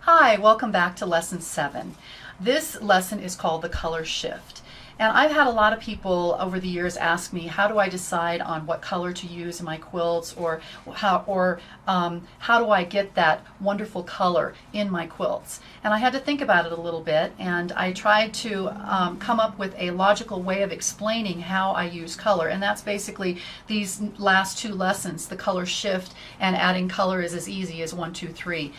Hi, welcome back to Lesson 7. This lesson is called the color shift. And I've had a lot of people over the years ask me, how do I decide on what color to use in my quilts, or how do I get that wonderful color in my quilts? And I had to think about it a little bit, and I tried to come up with a logical way of explaining how I use color. And that's basically these last two lessons, the color shift and adding color is as easy as 1, 2, 3,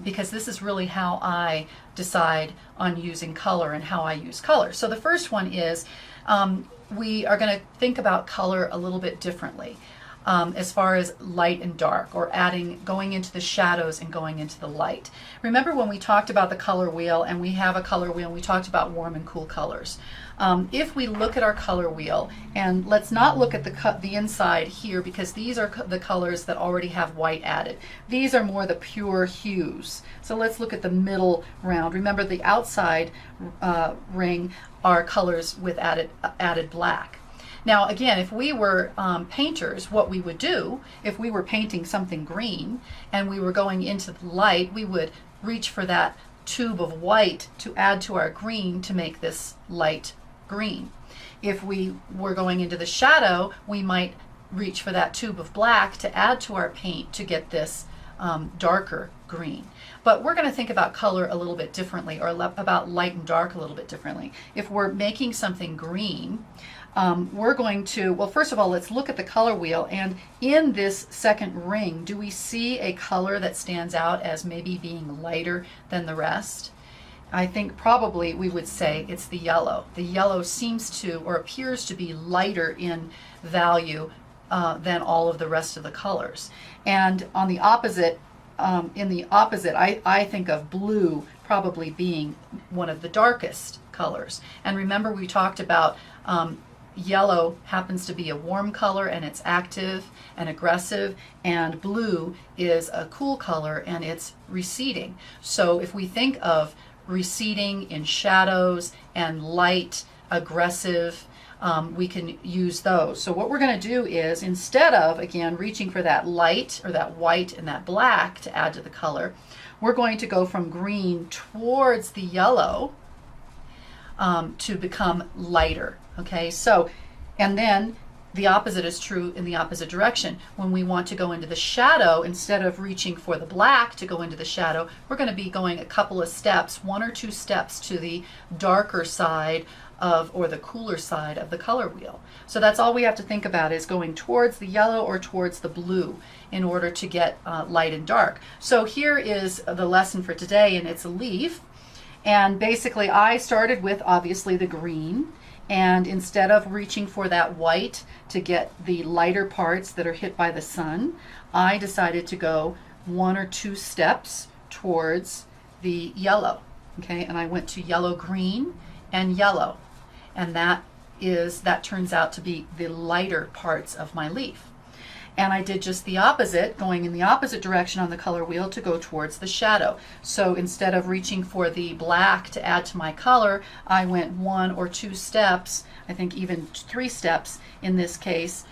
because this is really how I decide on using color and how I use color. So the first one is we are going to think about color a little bit differently as far as light and dark, or going into the shadows and going into the light. Remember when we talked about the color wheel, and we have a color wheel, and we talked about warm and cool colors. If we look at our color wheel, and let's not look at the inside here, because these are the colors that already have white added. These are more the pure hues. So let's look at the middle round. Remember, the outside ring are colors with added black. Now again, if we were painters, what we would do, if we were painting something green and we were going into the light, we would reach for that tube of white to add to our green to make this light green. If we were going into the shadow, we might reach for that tube of black to add to our paint to get this darker green. But we're going to think about color a little bit differently, or about light and dark a little bit differently. If we're making something green, we're going to, well, first of all, let's look at the color wheel, and in this second ring, do we see a color that stands out as maybe being lighter than the rest? I think probably we would say it's the yellow. The yellow seems to, or appears to be, lighter in value than all of the rest of the colors. And on the opposite, I think of blue probably being one of the darkest colors. And remember, we talked about yellow happens to be a warm color, and it's active and aggressive, and blue is a cool color and it's receding. So if we think of receding in shadows and light, aggressive, we can use those. So what we're going to do is, instead of, again, reaching for that light or that white and that black to add to the color, we're going to go from green towards the yellow to become lighter. Okay, so, and then the opposite is true in the opposite direction. When we want to go into the shadow, instead of reaching for the black to go into the shadow, we're going to be going a couple of steps, 1 or 2 steps to the darker side of, or the cooler side of the color wheel. So that's all we have to think about, is going towards the yellow or towards the blue in order to get light and dark. So here is the lesson for today, and it's a leaf. And basically I started with, obviously, the green. And instead of reaching for that white to get the lighter parts that are hit by the sun, I decided to go 1 or 2 steps towards the yellow. Okay, and I went to yellow, green, and yellow. And that turns out to be the lighter parts of my leaf. And I did just the opposite, going in the opposite direction on the color wheel to go towards the shadow. So instead of reaching for the black to add to my color, I went 1 or 2 steps, I think even 3 steps in this case,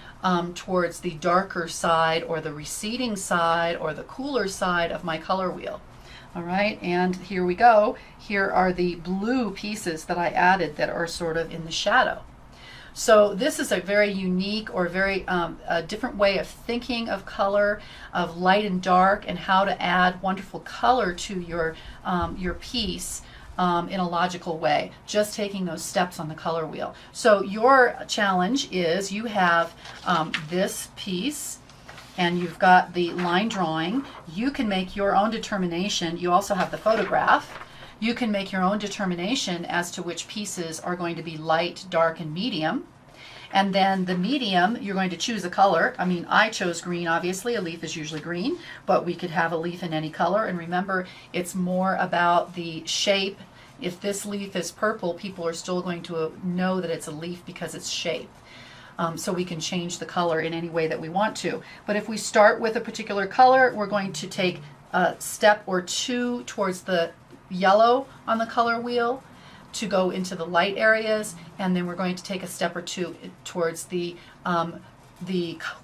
towards the darker side, or the receding side, or the cooler side of my color wheel. All right, and here we go. Here are the blue pieces that I added that are sort of in the shadow. So this is a very unique, or very a different way of thinking of color, of light and dark, and how to add wonderful color to your piece in a logical way, just taking those steps on the color wheel. So your challenge is, you have this piece, and you've got the line drawing. You can make your own determination. You also have the photograph. You can make your own determination as to which pieces are going to be light, dark, and medium. And then the medium, you're going to choose a color. I mean, I chose green, obviously. A leaf is usually green, but we could have a leaf in any color. And remember, it's more about the shape. If this leaf is purple, people are still going to know that it's a leaf because it's shape. So we can change the color in any way that we want to. But if we start with a particular color, we're going to take a step or 2 towards the yellow on the color wheel to go into the light areas, and then we're going to take a step or 2 towards the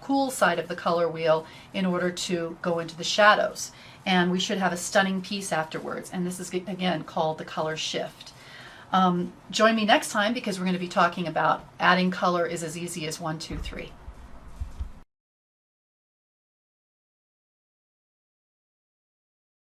cool side of the color wheel in order to go into the shadows. and we should have a stunning piece afterwards. And this is, again, called the color shift. Join me next time, because we're going to be talking about adding color is as easy as 1, 2, 3.